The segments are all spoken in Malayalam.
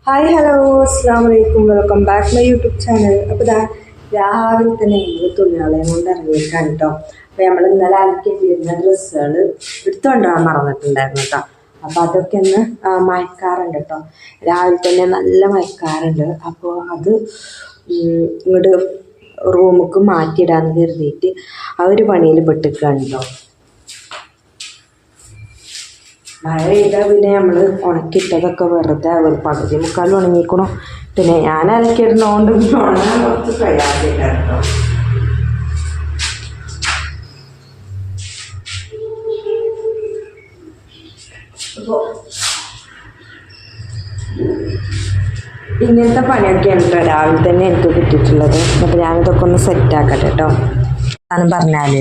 ഹായ് ഹലോ അസ്സാം വലൈക്കും welcome back my YouTube channel. അപ്പോൾ ഇതാ രാവിലെ തന്നെ ഞങ്ങൾ തുണികളെയും കൊണ്ട് ഇറങ്ങിയേക്കാൻ കേട്ടോ. അപ്പോൾ നമ്മൾ ഇന്നലെ അലക്കിയിരുന്ന ഡ്രസ്സുകൾ എടുത്തുകൊണ്ടുപോകാൻ മറന്നിട്ടുണ്ടായിരുന്നു കേട്ടോ. അപ്പോൾ അതൊക്കെ ഒന്ന് മഴക്കാറുണ്ട് കേട്ടോ. രാവിലെ തന്നെ നല്ല മഴക്കാറുണ്ട്. അപ്പോൾ അത് ഇങ്ങോട്ട് റൂമിലേക്ക് മാറ്റിയിടാന്ന് കരുതിയിട്ട് ആ ഒരു പണിയിൽ പെട്ടിരിക്കുകയാണ് കേട്ടോ. മഴ പെയ്താൽ പിന്നെ നമ്മൾ ഉണക്കിയിട്ടതൊക്കെ വെറുതെ ഒരു പകുതി മുക്കാലും ഉണങ്ങിക്കണോ. പിന്നെ ഞാൻ അലക്കിയിടുന്നതുകൊണ്ട് ഉണങ്ങാൻ കുറച്ച് പ്രയാസമില്ല കേട്ടോ. അപ്പോൾ ഇങ്ങനത്തെ പണിയൊക്കെയാണ് കേട്ടോ രാവിലെ തന്നെ എനിക്ക് കിട്ടിയിട്ടുള്ളത്. അപ്പോൾ ഞാനിതൊക്കെ ഒന്ന് സെറ്റാക്കട്ടെ കേട്ടോ. ഞാൻ പറഞ്ഞാൽ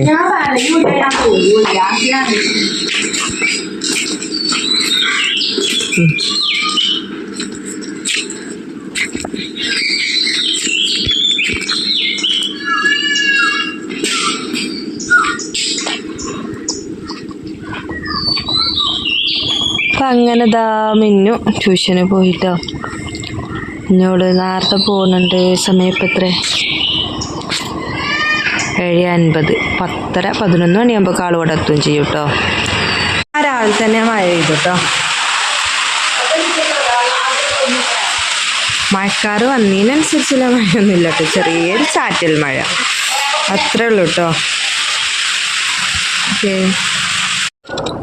അപ്പം അങ്ങനെ ദാ മിന്നു ട്യൂഷന് പോയിട്ടോ. എന്നോട് നേരത്തെ പോകുന്നുണ്ട്. സമയം ഇപ്പം എത്ര 7:50 10:30 11 മണിയാകുമ്പോൾ കാളോടെ എത്തുകയും ചെയ്യും കേട്ടോ. രാവിലെ തന്നെ മഴ പെയ്തു കേട്ടോ. മഴക്കാറ് വന്നതിനനുസരിച്ചുള്ള മഴയൊന്നുമില്ല കേട്ടോ. ചെറിയൊരു ചാറ്റൽ മഴ അത്രേ ഉള്ളൂ കേട്ടോ. ഓക്കെ,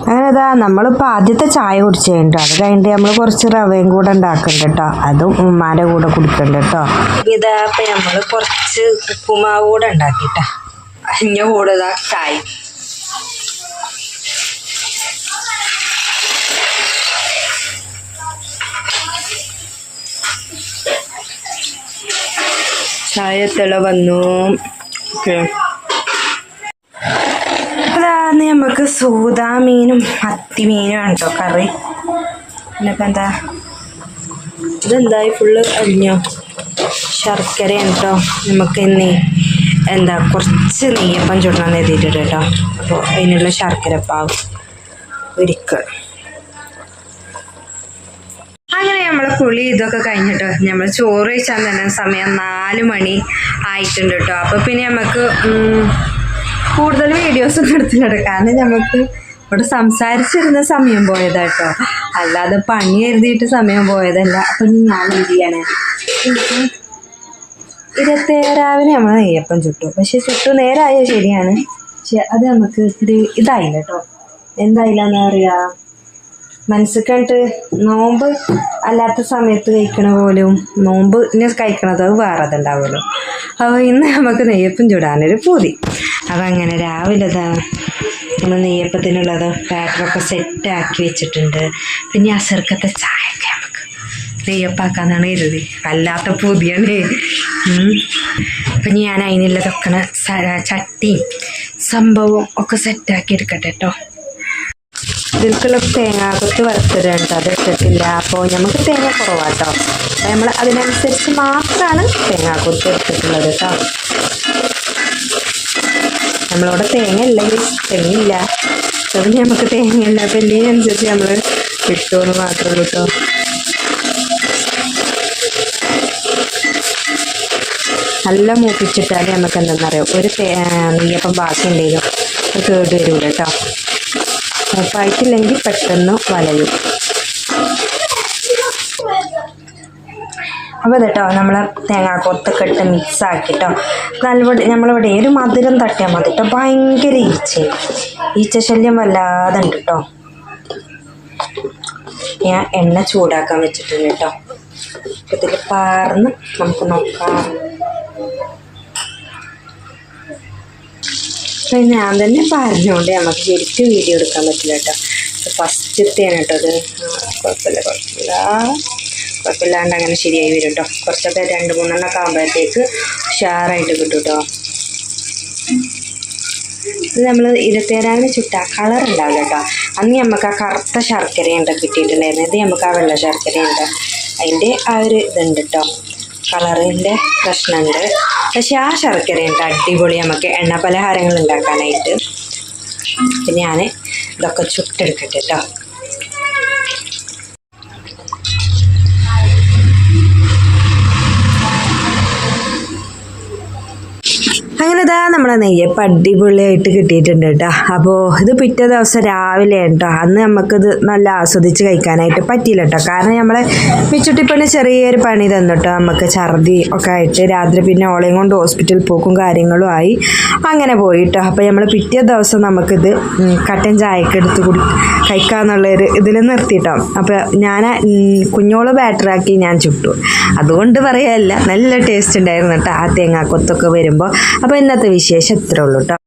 അങ്ങനെ ഇതാ നമ്മളിപ്പോൾ ആദ്യത്തെ ചായ കുടിച്ചിട്ടോ. അത് കഴിഞ്ഞിട്ട് നമ്മൾ കുറച്ച് റവയും കൂടെ ഉണ്ടാക്കുന്നുണ്ട് കേട്ടോ. അതും ഉമ്മാൻ്റെ കൂടെ കുടിക്കുന്നുണ്ട് കേട്ടോ. ഇതാ ഇപ്പം നമ്മൾ കുറച്ച് ഉപ്പുമാവ് കൂടെ ഉണ്ടാക്കിട്ടോ. അതിൻ്റെ കൂടെ ഇതാ ചായ. ചായ തിള വന്നു. ഓക്കെ, അതാന്ന് നമുക്ക് സൂതാ മീനും മത്തി മീനും ആണ് കേട്ടോ കറി. പിന്നെ ഇപ്പം എന്താ ഇതെന്തായി ഫുള്ള് അരിഞ്ഞോ. ശർക്കരയാണ് കേട്ടോ. നമുക്ക് ഇന്ന് എന്താ കുറച്ച് നെയ്യപ്പം ചുടണമെന്ന് എഴുതിയിട്ടുണ്ട് കേട്ടോ. അപ്പോൾ അതിനുള്ള ശർക്കര പാവ് ഒരിക്കൽ. അങ്ങനെ നമ്മൾ കുളി ഇതൊക്കെ കഴിഞ്ഞിട്ടോ. നമ്മൾ ചോറ് കഴിച്ചാൽ തന്നെ സമയം 4 മണി ആയിട്ടുണ്ട് കേട്ടോ. അപ്പോൾ പിന്നെ നമുക്ക് കൂടുതൽ വീഡിയോസ് ഒന്നും എടുത്തിട്ടുണ്ട്. കാരണം നമുക്ക് ഇവിടെ സംസാരിച്ചിരുന്ന സമയം പോയതാട്ടോ, അല്ലാതെ പണി എഴുതിയിട്ട് സമയം പോയതല്ല. അപ്പം ഞാൻ എന്ത് ചെയ്യണേ, 27 നമ്മൾ നെയ്യപ്പം ചുട്ടു. പക്ഷെ ചുട്ടു നേരായ ശരിയാണ്. പക്ഷെ അത് നമുക്ക് ഇത്തിരി ഇതായില്ല കേട്ടോ. എന്തായില്ലെന്ന് പറയുക, മനസ്സിക്കട്ട് നോമ്പ് അല്ലാത്ത സമയത്ത് കഴിക്കണ പോലും നോമ്പിന് കഴിക്കണത് അത് വേറെ അതുണ്ടാവുമല്ലോ. അപ്പോൾ ഇന്ന് നമുക്ക് നെയ്യപ്പം ചൂടാനൊരു പൂതി. അപ്പം അങ്ങനെ രാവിലെ നമ്മൾ നെയ്യപ്പത്തിനുള്ളത് ബാറ്ററൊക്കെ സെറ്റാക്കി വെച്ചിട്ടുണ്ട്. പിന്നെ അസർക്കത്തെ ചായയൊക്കെ നമുക്ക് നെയ്യപ്പാക്കാന്നാണ് കരുതി. അല്ലാത്ത പൂതിയാണ്. അപ്പം ഞാൻ അതിനുള്ളതൊക്കെ ചട്ടിയും സംഭവവും ഒക്കെ സെറ്റാക്കി എടുക്കട്ടെ കേട്ടോ. ഇതിൽക്കുള്ള തേങ്ങാക്കൊത്ത് വറുത്തിട്ടുണ്ട്, അത് ഇട്ടിട്ടില്ല. അപ്പോൾ നമുക്ക് തേങ്ങ കുറവാട്ടോ. നമ്മൾ അതിനനുസരിച്ച് മാത്രമാണ് തേങ്ങാക്കൊത്ത് എടുത്തിട്ടുള്ളത് കേട്ടോ. നമ്മളോട് തേങ്ങ ഇല്ലെങ്കിൽ തെങ്ങില്ല. അപ്പം നമുക്ക് തേങ്ങയില്ല. അപ്പം ഇതിനനുസരിച്ച് നമ്മൾ കിട്ടുമെന്ന് മാത്രമേ ഉള്ളൂ കേട്ടോ. നല്ല മൂപ്പിച്ചിട്ടാൽ നമുക്ക് എന്താണെന്നറിയാം, ഒരു നെയ്യപ്പം ബാക്കി ഉണ്ടെങ്കിലും അത് കേട് വരില്ല കേട്ടോ. മൂപ്പായിട്ടില്ലെങ്കിൽ പെട്ടെന്ന് വലയും. അപ്പോൾ കേട്ടോ നമ്മൾ തേങ്ങാക്കൊത്തൊക്കെ ഇട്ട് മിക്സ് ആക്കിട്ടോ. നമ്മളിവിടെ ഒരു മധുരം തട്ടിയാൽ മതി കേട്ടോ. ഭയങ്കര ഈച്ച ശല്യം വല്ലാതെ ഉണ്ട് കേട്ടോ. ഞാൻ എണ്ണ ചൂടാക്കാൻ വെച്ചിട്ടുണ്ട് കേട്ടോ. ഇതിൽ പാർന്ന് നമുക്ക് നോക്കാം. അപ്പം ഞാൻ തന്നെ പറഞ്ഞുകൊണ്ട് നമുക്ക് ശരിക്കും വീഡിയോ എടുക്കാൻ പറ്റില്ല കേട്ടോ. ഫസ്റ്റത്തെയാണ് കേട്ടോ അത്. കുഴപ്പമില്ലാണ്ട് അങ്ങനെ ശരിയായി വരും കേട്ടോ. കുറച്ചൊക്കെ 2-3 എണ്ണമൊക്കെ ആകുമ്പോഴത്തേക്ക് ഉഷാറായിട്ട് കിട്ടും കേട്ടോ. ഇത് നമ്മൾ 27 ചുട്ട കളർ ഉണ്ടാവില്ല കേട്ടോ. അന്ന് നമുക്ക് ആ കറുത്ത ശർക്കരയുണ്ട് കിട്ടിയിട്ടുണ്ടായിരുന്നു. ഇത് നമുക്ക് ആ വെള്ള ശർക്കരയുണ്ട്. അതിൻ്റെ ആ ഒരു ഇതുണ്ട് കേട്ടോ. കളറിൻ്റെ പ്രശ്നമുണ്ട്. പക്ഷെ ആ ശർക്കരയുണ്ട് അടിപൊളി നമുക്ക് എണ്ണ പലഹാരങ്ങൾ ഉണ്ടാക്കാനായിട്ട്. പിന്നെ ഞാൻ ഇതൊക്കെ ചുട്ടെടുക്കട്ടെ കേട്ടോ. നെയ്യപ്പം അടിപൊളിയായിട്ട് കിട്ടിയിട്ടുണ്ട് കേട്ടോ. അപ്പോൾ ഇത് പിറ്റേ ദിവസം രാവിലെ കേട്ടോ. അന്ന് നമുക്കിത് നല്ല ആസ്വദിച്ച് കഴിക്കാനായിട്ട് പറ്റിയില്ല കേട്ടോ. കാരണം നമ്മളെ മിച്ചുട്ടിപ്പണി ചെറിയൊരു പണി തന്നു കേട്ടോ. നമുക്ക് ഛർദി ഒക്കെ ആയിട്ട് രാത്രി പിന്നെ ഓളയും കൊണ്ട് ഹോസ്പിറ്റൽ പോക്കും കാര്യങ്ങളും ആയി അങ്ങനെ പോയി കേട്ടോ. അപ്പോൾ നമ്മൾ പിറ്റേ ദിവസം നമുക്കിത് കട്ടൻ ചായക്ക് എടുത്ത് കഴിക്കാന്നുള്ളൊരു ഇതിൽ നിർത്തിയിട്ടോ. അപ്പോൾ ഞാൻ കുഞ്ഞോള് ബാറ്ററാക്കി ഞാൻ ചുട്ടു. അതുകൊണ്ട് പറയാല്ല, നല്ല ടേസ്റ്റ് ഉണ്ടായിരുന്നു കേട്ടോ ആ തേങ്ങാക്കൊത്തൊക്കെ വരുമ്പോൾ. അപ്പോൾ ഇന്നത്തെ വിശേഷം ഇത്രേ ഉള്ളൂ കേട്ടോ.